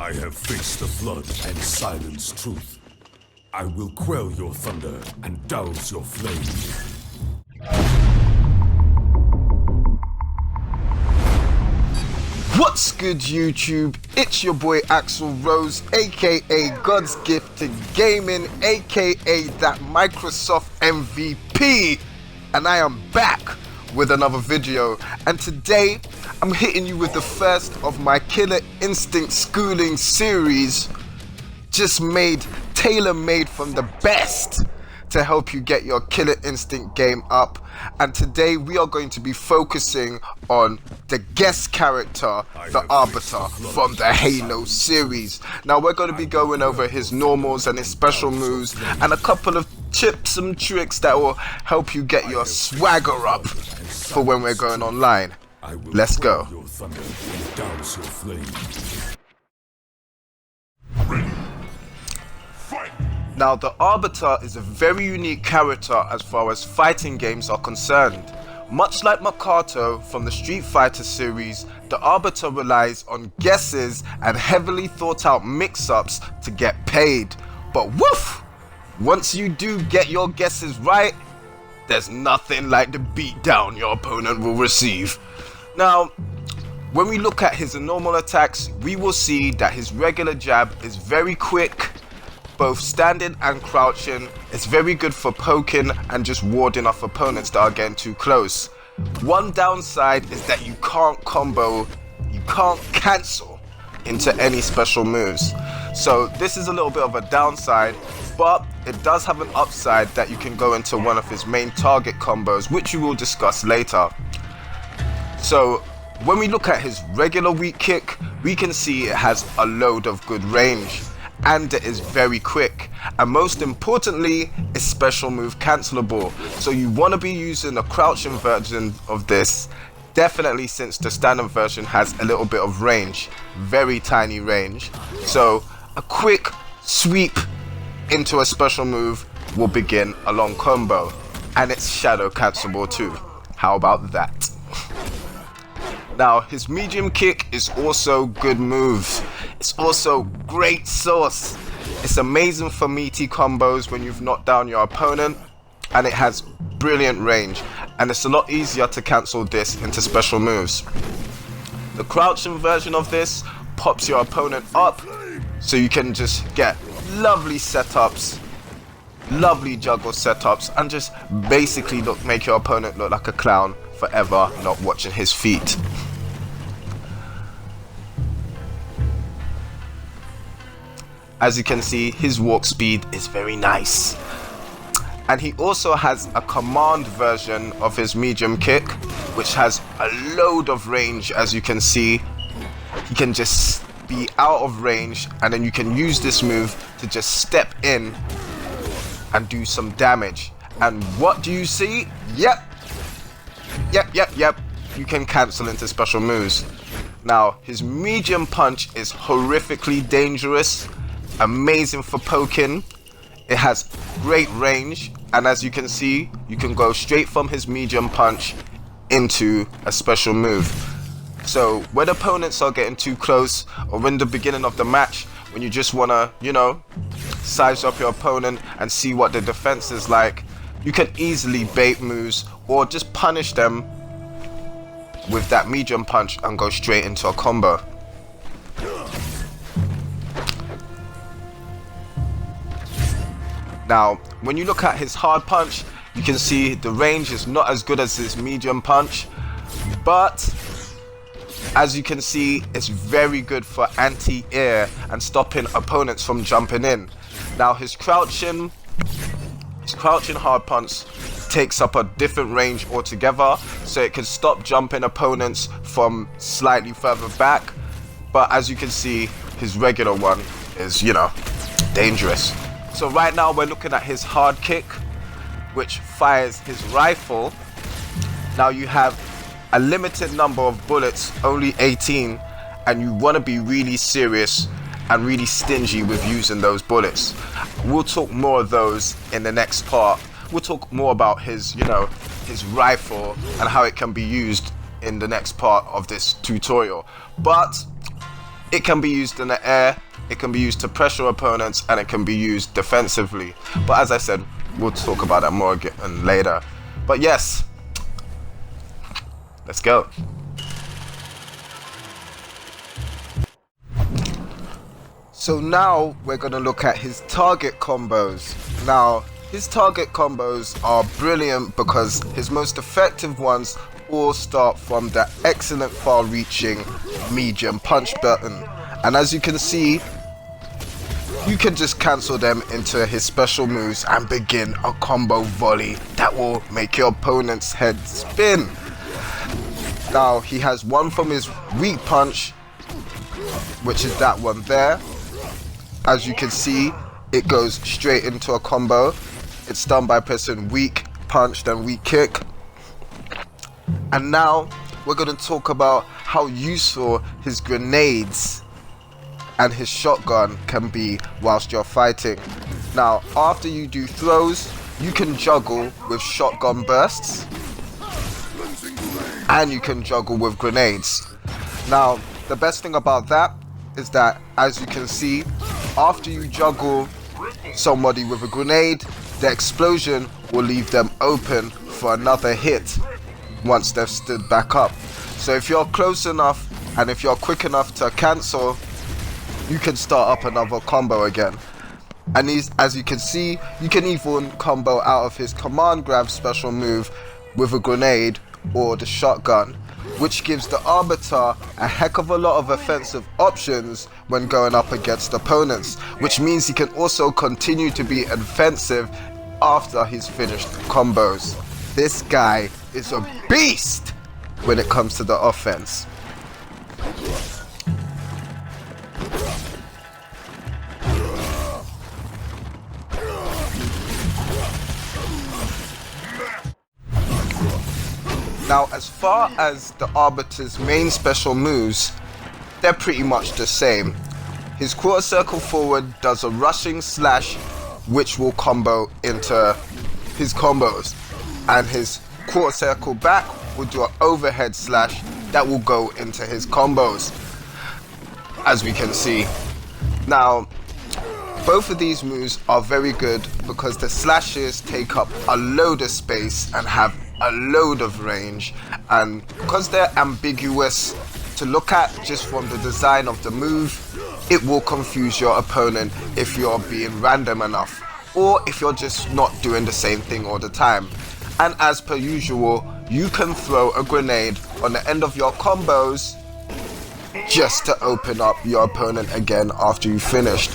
I have faced the flood and silenced truth. I will quell your thunder and douse your flame. What's good, YouTube? It's your boy Axel Rose, aka God's Gift to Gaming, aka that Microsoft MVP, and I am back with another video. And today I'm hitting you with the first of my Killer Instinct schooling series, just tailor-made from the best to help you get your Killer Instinct game up. And today we are going to be focusing on the guest character, the Abiter from the Halo series. Now we're going to be going over his normals and his special moves and a couple of tips and tricks that will help you get your swagger up for when we're going online. Let's go. Now, the Abiter is a very unique character as far as fighting games are concerned. Much like Makato from the Street Fighter series, the Abiter relies on guesses and heavily thought out mix-ups to get paid. But woof! Once you do get your guesses right, there's nothing like the beatdown your opponent will receive. Now, when we look at his normal attacks, we will see that his regular jab is very quick, both standing and crouching. It's very good for poking and just warding off opponents that are getting too close. One downside is that you can't combo, you can't cancel into any special moves. So this is a little bit of a downside, but it does have an upside that you can go into one of his main target combos, which we will discuss later. So when we look at his regular weak kick, we can see it has a load of good range, and it is very quick, and most importantly, it's special move cancelable. So you want to be using a crouching version of this, definitely, since the standard version has a little bit of range, very tiny range. So a quick sweep into a special move will begin a long combo, and it's shadow cancelable too. How about that? Now, his medium kick is also good move. It's also great sauce. It's amazing for meaty combos when you've knocked down your opponent, and it has brilliant range, and it's a lot easier to cancel this into special moves. The crouching version of this pops your opponent up, so you can just get lovely setups, lovely juggle setups, and just basically make your opponent look like a clown forever not watching his feet. As you can see, his walk speed is very nice. And he also has a command version of his medium kick, which has a load of range. As you can see, he can just be out of range, and then you can use this move to just step in and do some damage. And what do you see? Yep. You can cancel into special moves. Now, his medium punch is horrifically dangerous, amazing for poking. It has great range, and as you can see, you can go straight from his medium punch into a special move. So when opponents are getting too close, or in the beginning of the match, when you just want to, size up your opponent and see what the defense is like, you can easily bait moves or just punish them with that medium punch and go straight into a combo. Now, when you look at his hard punch, you can see the range is not as good as his medium punch, but as you can see, it's very good for anti-air and stopping opponents from jumping in. Now, his crouching hard punch takes up a different range altogether, so it can stop jumping opponents from slightly further back. But as you can see, his regular one is, dangerous. So right now we're looking at his hard kick, which fires his rifle. Now you have a limited number of bullets, only 18, and you want to be really serious and really stingy with using those bullets. We'll talk more of those in the next part. We'll talk more about his, his rifle and how it can be used in the next part of this tutorial. But It can be used in the air, it can be used to pressure opponents, and it can be used defensively. But as I said, we'll talk about that more again later. But yes, let's go. So now we're going to look at his target combos. Now, his target combos are brilliant because his most effective ones all start from the excellent far-reaching medium punch button. And as you can see, you can just cancel them into his special moves and begin a combo volley that will make your opponent's head spin. Now, he has one from his weak punch, which is that one there. As you can see, it goes straight into a combo. It's done by pressing weak punch, then weak kick. And now we're going to talk about how useful his grenades and his shotgun can be whilst you're fighting. Now, after you do throws, you can juggle with shotgun bursts, and you can juggle with grenades. Now, the best thing about that is that, as you can see, after you juggle somebody with a grenade, the explosion will leave them open for another hit once they've stood back up. So if you're close enough and if you're quick enough to cancel, you can start up another combo again. And as you can see, you can even combo out of his command grab special move with a grenade or the shotgun, which gives the Arbiter a heck of a lot of offensive options when going up against opponents, which means he can also continue to be offensive after he's finished combos. This guy is a beast when it comes to the offense. Now, as far as the Arbiter's main special moves, they're pretty much the same. His quarter circle forward does a rushing slash, which will combo into his combos, and his quarter circle back will do an overhead slash that will go into his combos, as we can see. Now, both of these moves are very good because the slashes take up a load of space and have a load of range, and because they're ambiguous to look at just from the design of the move, it will confuse your opponent if you're being random enough, or if you're just not doing the same thing all the time. And as per usual, you can throw a grenade on the end of your combos just to open up your opponent again after you've finished.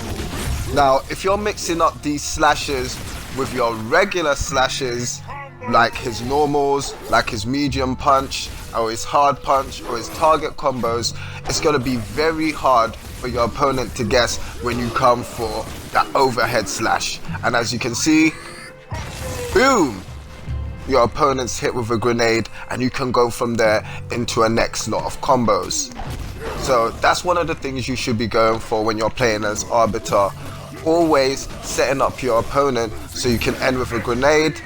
Now, if you're mixing up these slashes with your regular slashes, like his normals, like his medium punch, or his hard punch, or his target combos, it's going to be very hard for your opponent to guess when you come for that overhead slash. And as you can see, boom! Your opponent's hit with a grenade, and you can go from there into a next lot of combos. So that's one of the things you should be going for when you're playing as Arbiter. Always setting up your opponent so you can end with a grenade,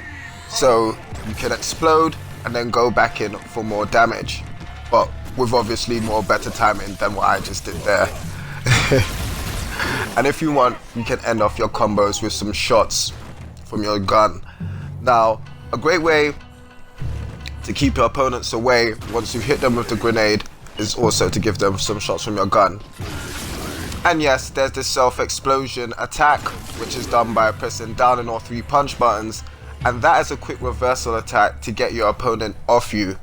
so you can explode and then go back in for more damage, but with obviously more better timing than what I just did there. And if you want, you can end off your combos with some shots from your gun. Now, a great way to keep your opponents away once you hit them with the grenade is also to give them some shots from your gun. And yes, there's this self-explosion attack, which is done by pressing down on all three punch buttons, and that is a quick reversal attack to get your opponent off you.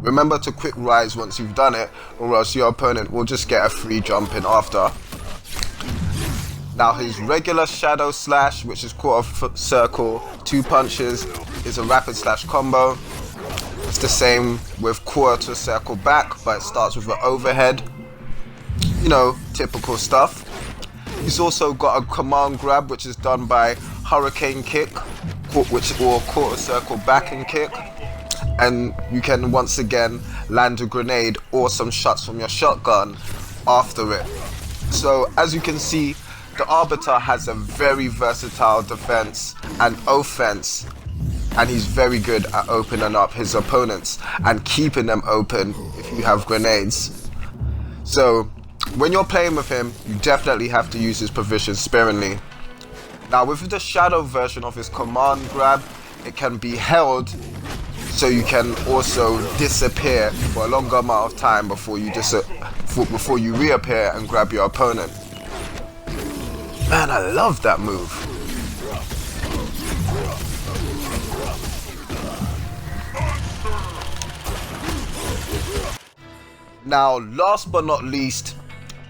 Remember to quick rise once you've done it, or else your opponent will just get a free jump in after. Now, his regular shadow slash, which is quarter circle, 2 punches, is a rapid slash combo. It's the same with quarter circle back, but it starts with an overhead. You know, typical stuff. He's also got a command grab, which is done by hurricane kick, or quarter circle back and kick, and you can once again land a grenade or some shots from your shotgun after it. So as you can see, the Arbiter has a very versatile defense and offense, and he's very good at opening up his opponents and keeping them open if you have grenades. So when you're playing with him, you definitely have to use his provisions sparingly. Now with the shadow version of his command grab, it can be held so you can also disappear for a longer amount of time before you reappear and grab your opponent. Man, I love that move. Now, last but not least,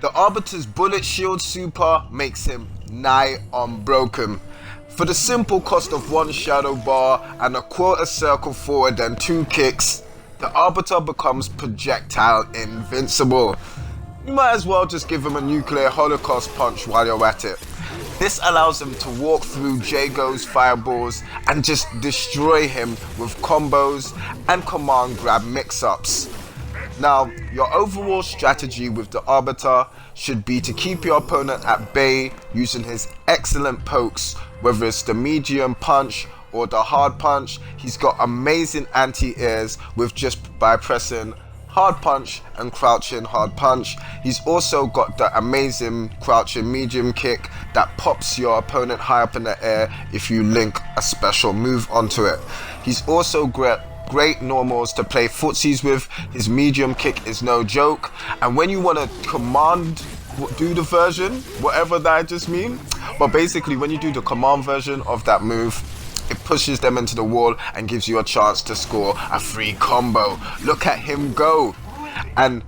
the Arbiter's Bullet Shield Super makes him nigh unbroken. For the simple cost of 1 shadow bar and a quarter circle forward and 2 kicks, the Arbiter becomes projectile invincible. You might as well just give him a nuclear holocaust punch while you're at it. This allows him to walk through Jago's fireballs and just destroy him with combos and command grab mix-ups. Now, your overall strategy with the Arbiter should be to keep your opponent at bay using his excellent pokes, whether it's the medium punch or the hard punch. He's got amazing anti-airs with just by pressing hard punch and crouching hard punch. He's also got the amazing crouching medium kick that pops your opponent high up in the air if you link a special move onto it. He's also great normals to play footsies with. His medium kick is no joke, and when you want to command do the version, whatever that I just mean, but basically when you do the command version of that move, it pushes them into the wall and gives you a chance to score a free combo. Look at him go. And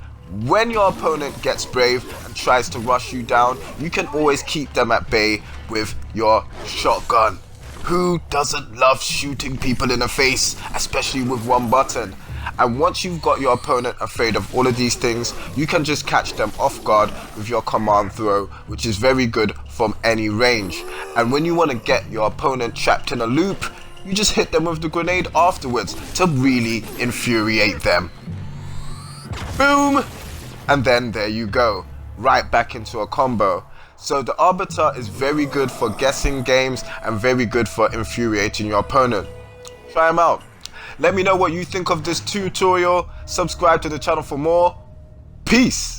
when your opponent gets brave and tries to rush you down, you can always keep them at bay with your shotgun. Who doesn't love shooting people in the face, especially with one button? And once you've got your opponent afraid of all of these things, you can just catch them off guard with your command throw, which is very good from any range. And when you want to get your opponent trapped in a loop, you just hit them with the grenade afterwards to really infuriate them. Boom! And then there you go, right back into a combo. So the Arbiter is very good for guessing games and very good for infuriating your opponent. Try him out. Let me know what you think of this tutorial. Subscribe to the channel for more. Peace!